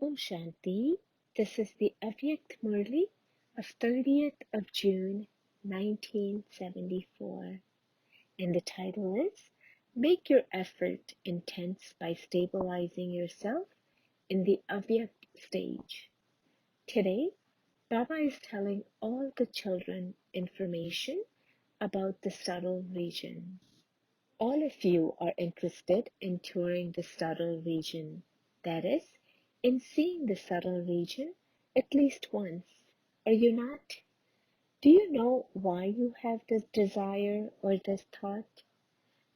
Om Shanti. This is the Avyakt Murli of 30th of June 1974, and the title is Make Your Effort Intense by Stabilizing Yourself in the Avyakt stage. Today, Baba is telling all the children information about the subtle region. All of you are interested in touring the subtle region, that is, in seeing the subtle region at least once, are you not? Do you know why you have this desire or this thought?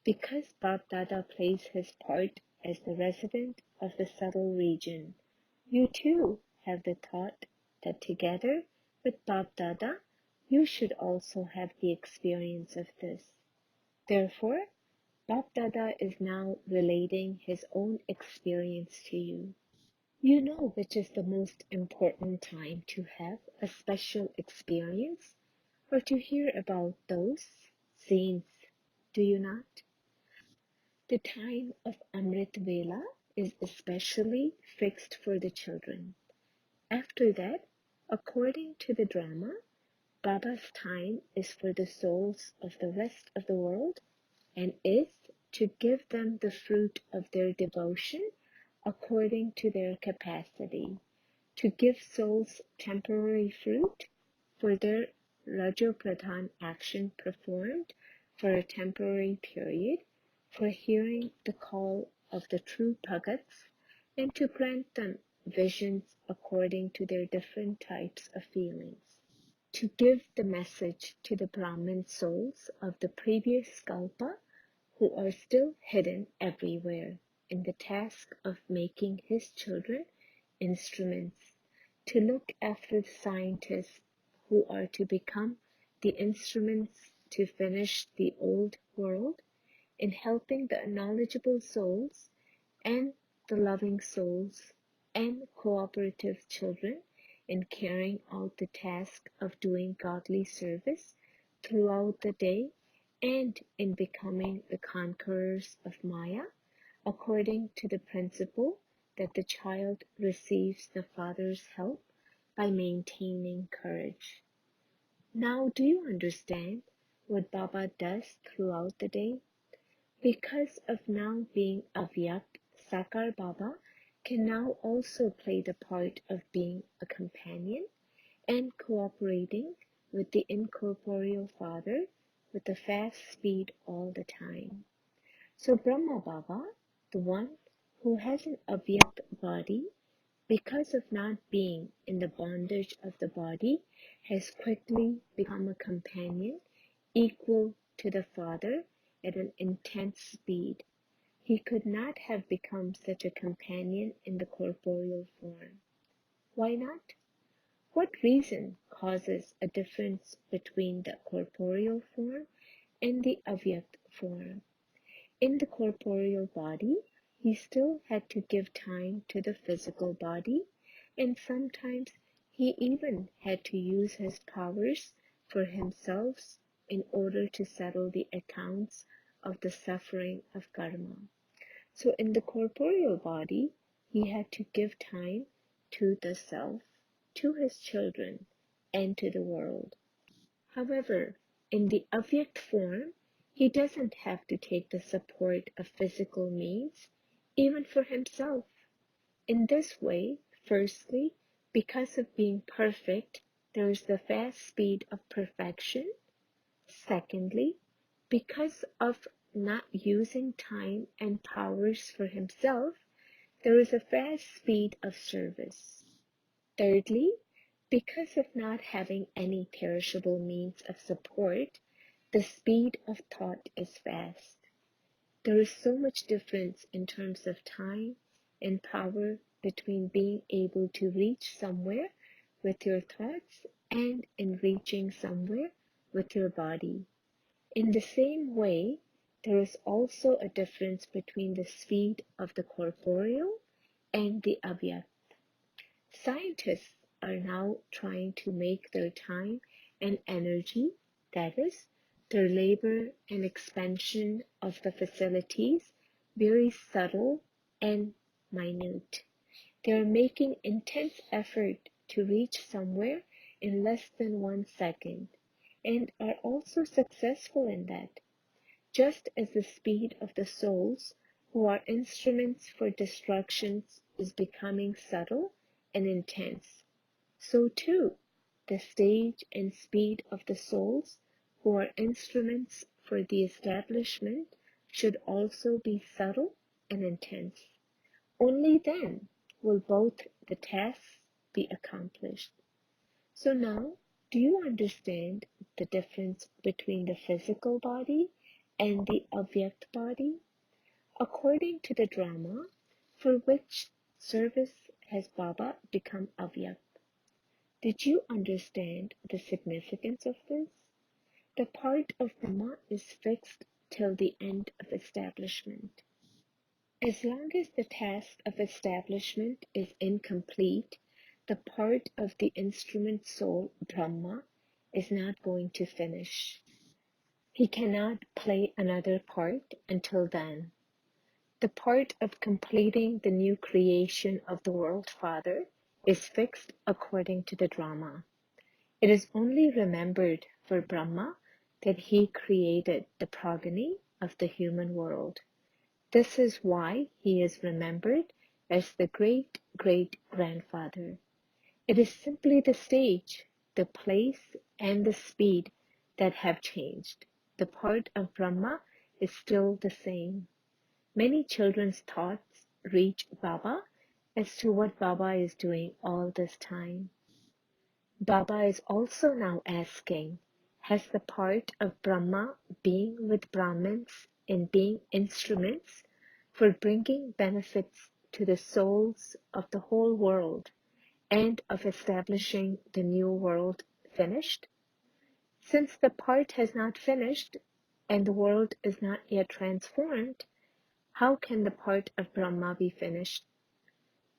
Because BapDada plays his part as the resident of the subtle region, you too have the thought that together with BapDada, you should also have the experience of this. Therefore, BapDada is now relating his own experience to you. You know which is the most important time to have a special experience or to hear about those scenes, do you not? The time of amrit vela is especially fixed for the children. After that, according to the drama, Baba's time is for the souls of the rest of the world and is to give them the fruit of their devotion according to their capacity, to give souls temporary fruit for their rajopradhan action performed for a temporary period, for hearing the call of the true bhagats, and to grant them visions according to their different types of feelings, to give the message to the Brahmin souls of the previous kalpa who are still hidden everywhere in the task of making his children instruments, to look after the scientists who are to become the instruments to finish the old world in helping the knowledgeable souls and the loving souls and cooperative children in carrying out the task of doing godly service throughout the day and in becoming the conquerors of Maya, according to the principle that the child receives the father's help by maintaining courage. Now, do you understand what Baba does throughout the day? Because of now being Avyakt, Sakar Baba can now also play the part of being a companion and cooperating with the incorporeal father with a fast speed all the time. So Brahma Baba, the one who has an Avyakt body, because of not being in the bondage of the body, has quickly become a companion equal to the father at an intense speed. He could not have become such a companion in the corporeal form. Why not? What reason causes a difference between the corporeal form and the Avyakt form? In the corporeal body, he still had to give time to the physical body, and sometimes he even had to use his powers for himself in order to settle the accounts of the suffering of karma. So in the corporeal body, he had to give time to the self, to his children, and to the world. However, in the Avyakt form, he doesn't have to take the support of physical means, even for himself. In this way, firstly, because of being perfect, there is the fast speed of perfection. Secondly, because of not using time and powers for himself, there is a fast speed of service. Thirdly, because of not having any perishable means of support, the speed of thought is fast. There is so much difference in terms of time and power between being able to reach somewhere with your thoughts and in reaching somewhere with your body. In the same way, there is also a difference between the speed of the corporeal and the Avyakt. Scientists are now trying to make their time and energy, that is, their labor and expansion of the facilities, very subtle and minute. They are making intense effort to reach somewhere in less than 1 second and are also successful in that, just as the speed of the souls who are instruments for destruction is becoming subtle and intense. So too, the stage and speed of the souls who are instruments for the establishment should also be subtle and intense. Only then will both the tasks be accomplished. So now, do you understand the difference between the physical body and the Avyakt body? According to the drama, for which service has Baba become Avyakt? Did you understand the significance of this? The part of Brahma is fixed till the end of establishment. As long as the task of establishment is incomplete, the part of the instrument soul, Brahma, is not going to finish. He cannot play another part until then. The part of completing the new creation of the World Father is fixed according to the drama. It is only remembered for Brahma that he created the progeny of the human world. This is why he is remembered as the great-great-grandfather. It is simply the stage, the place, and the speed that have changed. The part of Brahma is still the same. Many children's thoughts reach Baba as to what Baba is doing all this time. Baba is also now asking, has the part of Brahma being with Brahmins and being instruments for bringing benefits to the souls of the whole world and of establishing the new world finished? Since the part has not finished and the world is not yet transformed, how can the part of Brahma be finished?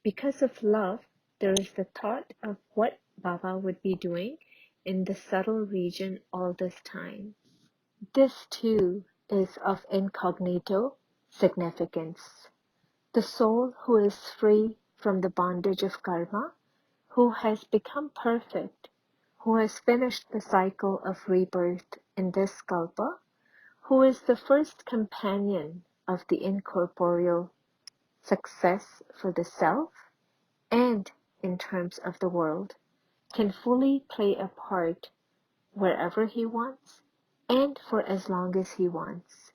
Because of love, there is the thought of what Baba would be doing in the subtle region all this time. This too is of incognito significance. The soul who is free from the bondage of karma, who has become perfect, who has finished the cycle of rebirth in this kalpa, who is the first companion of the incorporeal success for the self, and in terms of the world, can fully play a part wherever he wants and for as long as he wants.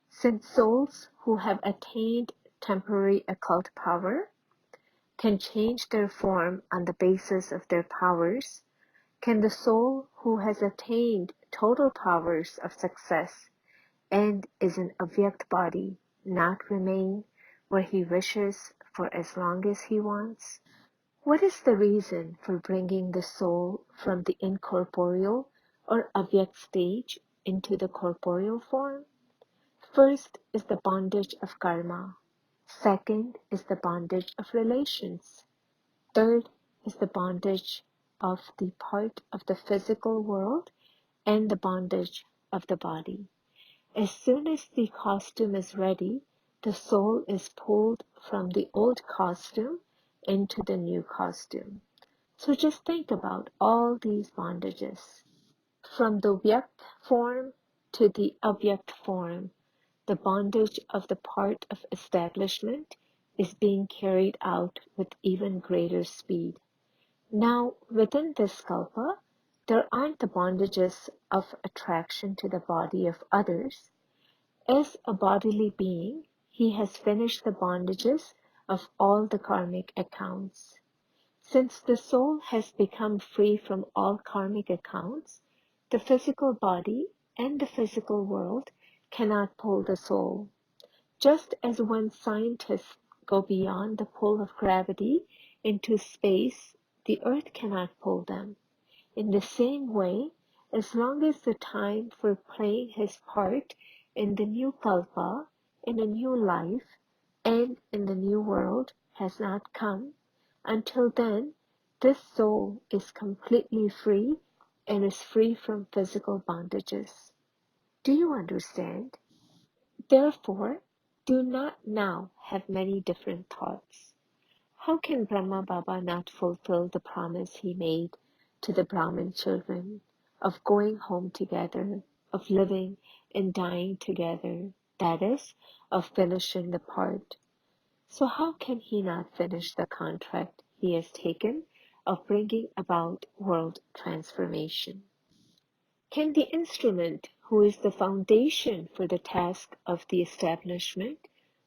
Since souls who have attained temporary occult power can change their form on the basis of their powers, can the soul who has attained total powers of success and is an Avyakt body not remain where he wishes for as long as he wants? What is the reason for bringing the soul from the incorporeal or Avyakt stage into the corporeal form? First is the bondage of karma. Second is the bondage of relations. Third is the bondage of the part of the physical world and the bondage of the body. As soon as the costume is ready, the soul is pulled from the old costume into the new costume. So just think about all these bondages. From the Vyakt form to the Avyakt form, the bondage of the part of establishment is being carried out with even greater speed. Now, within this kalpa, there aren't the bondages of attraction to the body of others. As a bodily being, he has finished the bondages of all the karmic accounts. Since the soul has become free from all karmic accounts, the physical body and the physical world cannot pull the soul. Just as when scientists go beyond the pull of gravity into space, the earth cannot pull them. In the same way, as long as the time for playing his part in the new kalpa, in a new life, and in the new world has not come, until then, this soul is completely free and is free from physical bondages. Do you understand? Therefore, do not now have many different thoughts. How can Brahma Baba not fulfill the promise he made to the Brahmin children of going home together, of living and dying together, that is, of finishing the part? So how can he not finish the contract he has taken of bringing about world transformation? Can the instrument, who is the foundation for the task of the establishment,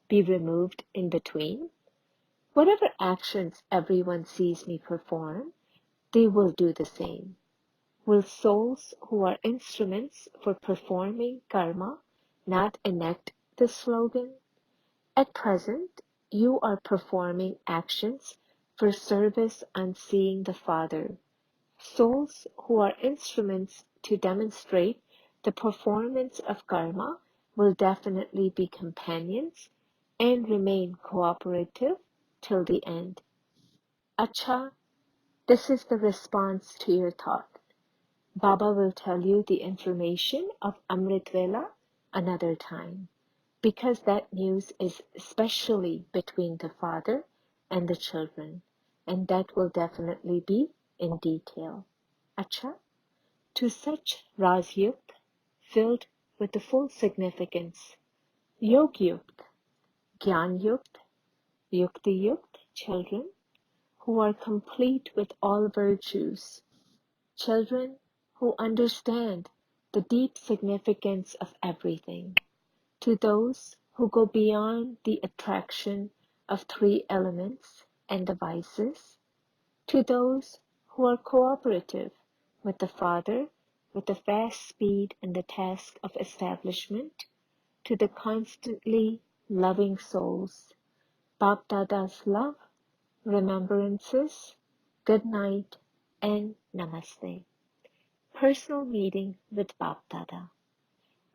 be removed in between? Whatever actions everyone sees me perform, they will do the same. Will souls who are instruments for performing karma not enact this slogan? At present, you are performing actions for service on seeing the Father. Souls who are instruments to demonstrate the performance of karma will definitely be companions and remain cooperative till the end. Acha, this is the response to your thought. Baba will tell you the information of Amrit Vela another time, because that news is especially between the father and the children, and that will definitely be in detail. Acha, to such Rajyukt, filled with the full significance, Yogyukt, Gyan-yukt, Yukti-yukt children, who are complete with all virtues, children who understand the deep significance of everything, to those who go beyond the attraction of three elements and the vices, to those who are cooperative with the Father with the fast speed and the task of establishment, to the constantly loving souls, BapDada's love, remembrances, good night, and namaste. Personal meeting with BapDada.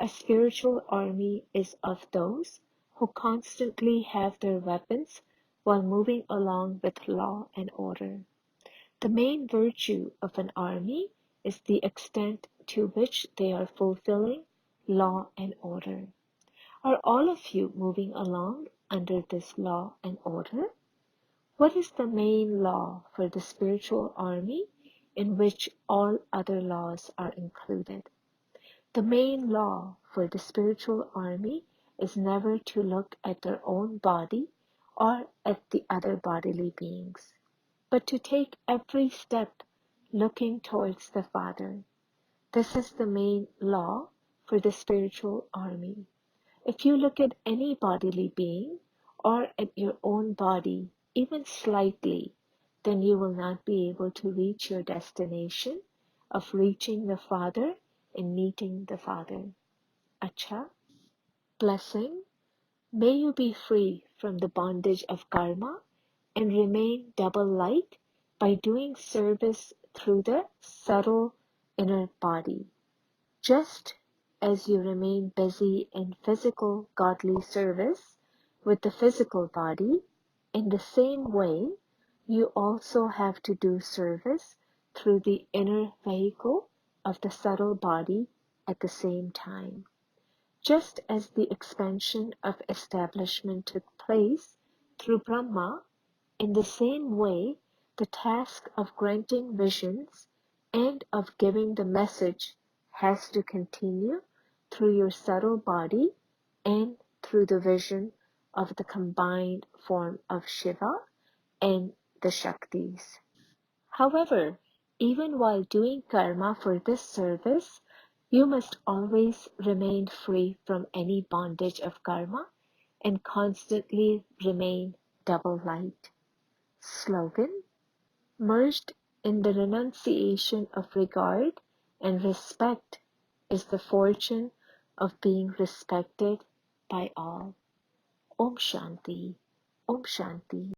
A spiritual army is of those who constantly have their weapons while moving along with law and order. The main virtue of an army is the extent to which they are fulfilling law and order. Are all of you moving along under this law and order? What is the main law for the spiritual army in which all other laws are included? The main law for the spiritual army is never to look at their own body or at the other bodily beings, but to take every step looking towards the Father. This is the main law for the spiritual army. If you look at any bodily being or at your own body, even slightly, then you will not be able to reach your destination of reaching the Father and meeting the Father. Acha, blessing, may you be free from the bondage of karma and remain double light by doing service through the subtle inner body. Just as you remain busy in physical godly service with the physical body, in the same way, you also have to do service through the inner vehicle of the subtle body at the same time. Just as the expansion of establishment took place through Brahma, in the same way, the task of granting visions and of giving the message has to continue through your subtle body and through the vision of the combined form of Shiva and the Shaktis. However, even while doing karma for this service, you must always remain free from any bondage of karma and constantly remain double light. Slogan: merged in the renunciation of regard and respect is the fortune of being respected by all. Om Shanti, Om Shanti.